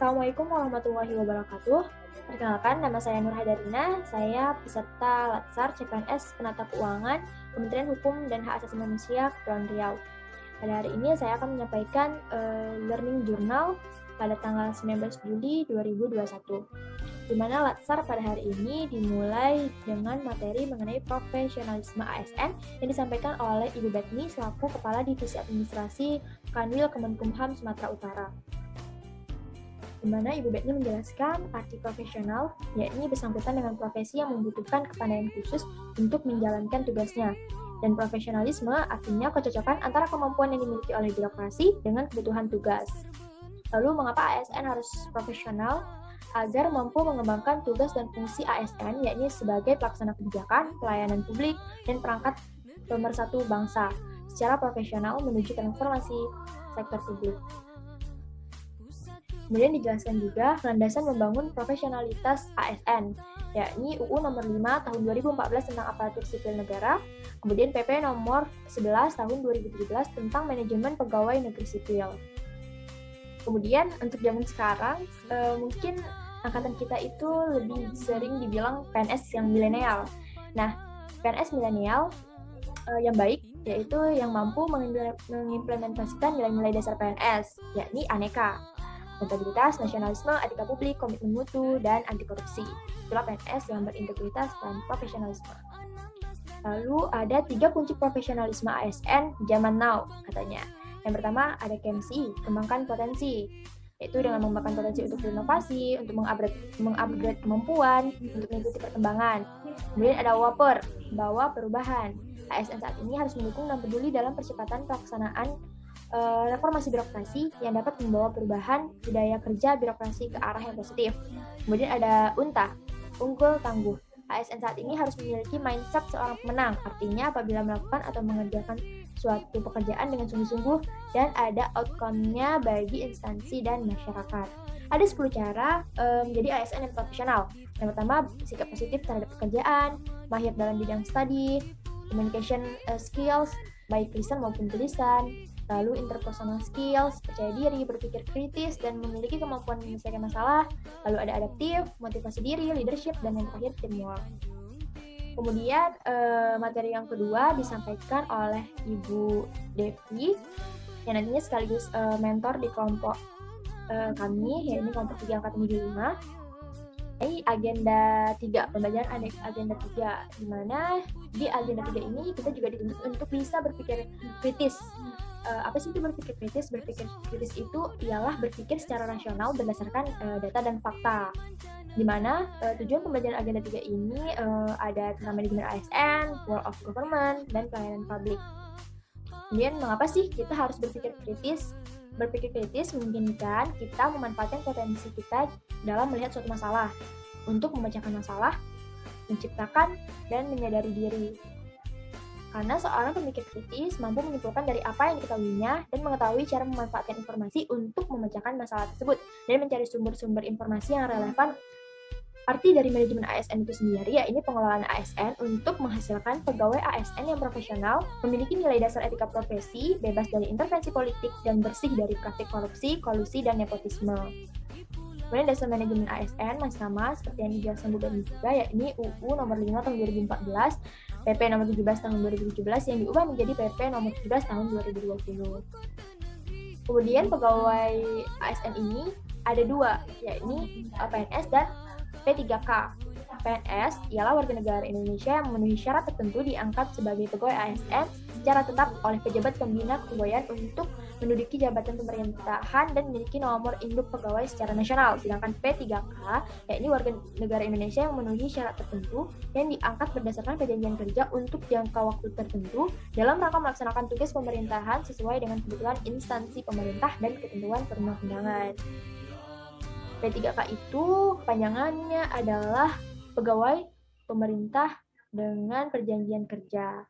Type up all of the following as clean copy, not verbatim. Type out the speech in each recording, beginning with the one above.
Assalamualaikum warahmatullahi wabarakatuh. Perkenalkan, nama saya Nur Hadarina. Saya peserta Latsar CPNS Penata Keuangan Kementerian Hukum dan Hak Asasi Manusia Kepulauan Riau. Pada hari ini saya akan menyampaikan Learning Journal pada tanggal 19 Juli 2021. Di mana Latsar pada hari ini dimulai dengan materi mengenai profesionalisme ASN yang disampaikan oleh Ibu Betni selaku Kepala Divisi Administrasi Kanwil Kemenkumham Sumatera Utara. Di mana Ibu Betni menjelaskan arti profesional, yakni bersangkutan dengan profesi yang membutuhkan kepandaian khusus untuk menjalankan tugasnya. Dan profesionalisme artinya kecocokan antara kemampuan yang dimiliki oleh birokrasi dengan kebutuhan tugas. Lalu mengapa ASN harus profesional? Agar mampu mengembangkan tugas dan fungsi ASN, yakni sebagai pelaksana kebijakan, pelayanan publik, dan perangkat pemersatu bangsa secara profesional menuju transformasi sektor publik. Kemudian dijelaskan juga landasan membangun profesionalitas ASN, yakni UU nomor 5 tahun 2014 tentang aparatur sipil negara, kemudian PP nomor 11 tahun 2017 tentang manajemen pegawai negeri sipil. Kemudian untuk zaman sekarang, mungkin angkatan kita itu lebih sering dibilang PNS yang milenial. Nah, PNS milenial yang baik, yaitu yang mampu mengimplementasikan nilai-nilai dasar PNS, yakni aneka, akuntabilitas, nasionalisme, etika publik, komitmen mutu, dan anti korupsi. Itulah PNS yang berintegritas dan profesionalisme. Lalu ada 3 kunci profesionalisme ASN zaman now katanya. Yang pertama ada KMC, kembangkan potensi, yaitu dengan mengembangkan potensi untuk berinovasi, untuk mengupgrade kemampuan, untuk mengikuti perkembangan. Kemudian ada WAPER, bawa perubahan. ASN saat ini harus mendukung dan peduli dalam percepatan pelaksanaan reformasi birokrasi yang dapat membawa perubahan budaya kerja birokrasi ke arah yang positif. Kemudian ada UNTA, unggul tangguh. ASN saat ini harus memiliki mindset seorang pemenang, artinya apabila melakukan atau mengerjakan suatu pekerjaan dengan sungguh-sungguh dan ada outcome-nya bagi instansi dan masyarakat. Ada 10 cara menjadi ASN yang profesional. Yang pertama, sikap positif terhadap pekerjaan, mahir dalam bidang studi, communication skills, baik lisan maupun tulisan, lalu interpersonal skills, percaya diri, berpikir kritis, dan memiliki kemampuan menyelesaikan masalah. Lalu ada adaptif, motivasi diri, leadership, dan yang terakhir teamwork. Kemudian materi yang kedua disampaikan oleh Ibu Devi, yang nantinya sekaligus mentor di kelompok kami, yaitu kelompok 3 angkatan 75. Ini agenda 3, pembelajaran agenda 3, di mana di agenda 3 ini kita juga dituntut untuk bisa berpikir kritis. Apa sih itu berpikir kritis? Berpikir kritis itu ialah berpikir secara rasional berdasarkan data dan fakta. Di mana tujuan pembelajaran agenda 3 ini ada tentang manajemen ASN, role of government, dan pelayanan publik. Kemudian mengapa sih kita harus berpikir kritis? Berpikir kritis memungkinkan kita memanfaatkan potensi kita dalam melihat suatu masalah untuk memecahkan masalah, menciptakan, dan menyadari diri. Karena seorang pemikir kritis mampu menyimpulkan dari apa yang diketahuinya dan mengetahui cara memanfaatkan informasi untuk memecahkan masalah tersebut dan mencari sumber-sumber informasi yang relevan. Arti dari manajemen ASN itu sendiri, yaitu pengelolaan ASN untuk menghasilkan pegawai ASN yang profesional, memiliki nilai dasar etika profesi, bebas dari intervensi politik, dan bersih dari praktik korupsi, kolusi, dan nepotisme. Kemudian dasar manajemen ASN masih sama seperti yang dijelaskan Bu Betni juga, yakni UU nomor 5 tahun 2014, PP nomor 17 tahun 2017 yang diubah menjadi PP nomor 17 tahun 2020. Kemudian pegawai ASN ini ada 2, yakni PNS dan P3K. PNS ialah warga negara Indonesia yang memenuhi syarat tertentu diangkat sebagai pegawai ASN secara tetap oleh pejabat pembina kepegawaian untuk menduduki jabatan pemerintahan dan memiliki nomor induk pegawai secara nasional. Sedangkan P3K, yakni warga negara Indonesia yang memenuhi syarat tertentu yang diangkat berdasarkan perjanjian kerja untuk jangka waktu tertentu dalam rangka melaksanakan tugas pemerintahan sesuai dengan kebutuhan instansi pemerintah dan ketentuan perundang-undangan. P3K itu kepanjangannya adalah pegawai pemerintah dengan perjanjian kerja.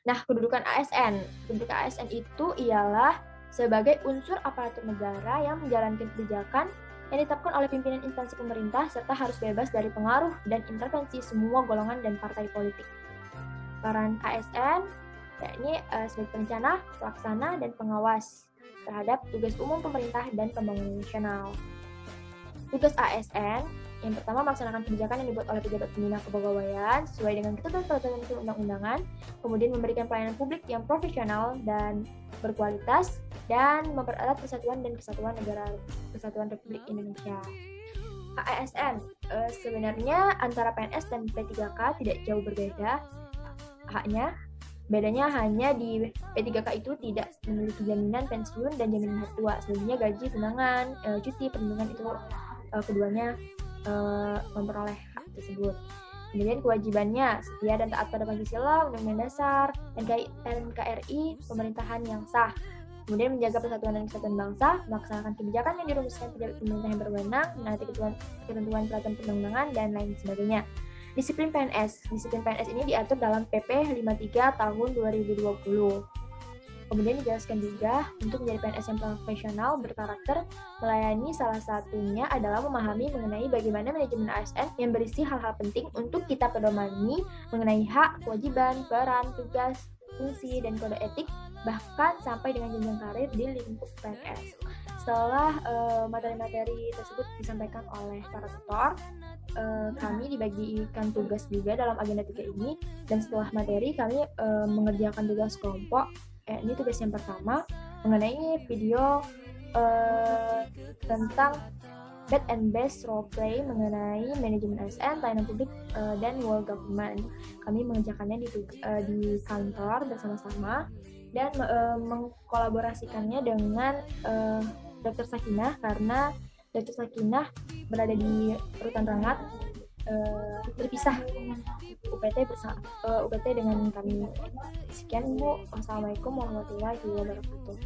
Nah, kedudukan ASN. Kedudukan ASN itu ialah sebagai unsur aparatur negara yang menjalankan kebijakan yang ditetapkan oleh pimpinan instansi pemerintah serta harus bebas dari pengaruh dan intervensi semua golongan dan partai politik. Peran ASN yakni sebagai perencana, pelaksana, dan pengawas. terhadap tugas umum pemerintah dan pembangunan nasional. Tugas ASN yang pertama, melaksanakan kebijakan yang dibuat oleh pejabat pembina kepegawaian sesuai dengan ketentuan peraturan perundang-undangan, kemudian memberikan pelayanan publik yang profesional dan berkualitas, dan mempererat persatuan dan kesatuan negara Kesatuan Republik Indonesia. ASN, sebenarnya antara PNS dan P3K tidak jauh berbeda haknya. Bedanya hanya di P3K itu tidak memiliki jaminan pensiun dan jaminan hari tua. Selebihnya gaji, tunjangan, cuti, perlindungan itu keduanya memperoleh hak tersebut. Kemudian kewajibannya setia dan taat pada Pancasila, Undang-Undang Dasar, NKRI, pemerintahan yang sah. Kemudian menjaga persatuan dan kesatuan bangsa, melaksanakan kebijakan yang dirumuskan pejabat pemerintah yang berwenang, menaati ketentuan peraturan perundang-undangan, dan lain sebagainya. Disiplin PNS. Disiplin PNS ini diatur dalam PP 53 tahun 2020. Kemudian dijelaskan juga untuk menjadi PNS yang profesional berkarakter melayani, salah satunya adalah memahami mengenai bagaimana manajemen ASN yang berisi hal-hal penting untuk kita pedomani mengenai hak, kewajiban, peran, tugas, fungsi, dan kode etik, bahkan sampai dengan jenjang karir di lingkup PNS. Setelah materi-materi tersebut disampaikan oleh para tutor, kami dibagikan tugas juga dalam agenda 3 ini, dan setelah materi kami mengerjakan tugas kelompok. Ini tugas yang pertama mengenai video tentang best and best role play mengenai manajemen ASN, pelayanan publik, dan world government. Kami mengerjakannya di kantor bersama-sama dan mengkolaborasikannya dengan Dr. Sakinah, karena Dr. Sakinah berada di Rutan Rangat, terpisah UPT dengan kami. Sekian Bu, wassalamualaikum warahmatullahi wabarakatuh.